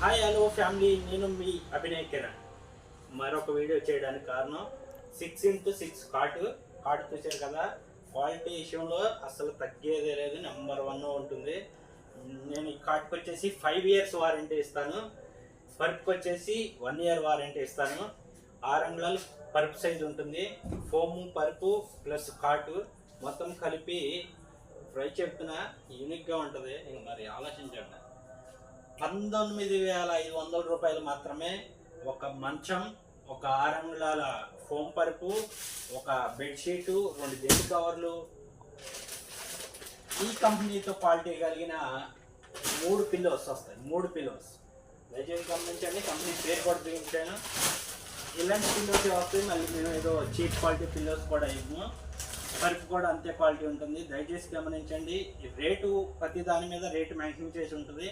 Hi hello family, నేను మీ అభినయ్ కిరణ్. మరొక video చేయడానికి కారణం 6x6 కార్డు చూశారు కదా. క్వాలిటీ విషయంలో అసలు తగ్గేదే లేదు, నెంబర్ 1 ఉంటుంది. నేను ఈ కార్డుకి వచ్చేసి 5 years వారంటీ ఇస్తాను. పరుపుకి వచ్చేసి 1 year వారంటీ ఇస్తాను. 6 అంగుళాలు పరుపు సైజు ఉంటుంది. ఫోము పరుపు ప్లస్ కార్డు మొత్తం కలిపి ప్రైస్ చెప్తున్నా యూనిక్గా ఉంటుంది. ఇంక మరి ఆలోచించండి. 19,500 రూపాయలు మాత్రమే. ఒక మంచం, ఒక 6 అంగుళాల ఫోమ్ పరుపు, ఒక బెడ్షీటు, 2 బెడ్ కవర్లు, ఈ కంపెనీతో క్వాలిటీ కలిగిన 3 పిల్లోస్ వస్తాయి. 3 పిల్లోస్ దయచేసి గమనించండి. కంపెనీ పేరు కూడా చూపించాను. ఇలాంటి పిల్లోస్ వస్తాయి. మళ్ళీ మేము ఏదో చీప్ క్వాలిటీ పిల్లోస్ కూడా ఇవ్వము. పరుపు కూడా అంతే క్వాలిటీ ఉంటుంది. దయచేసి గమనించండి. రేటు ప్రతి దాని మీద రేటు మ్యాక్సిమం చేసి ఉంటుంది.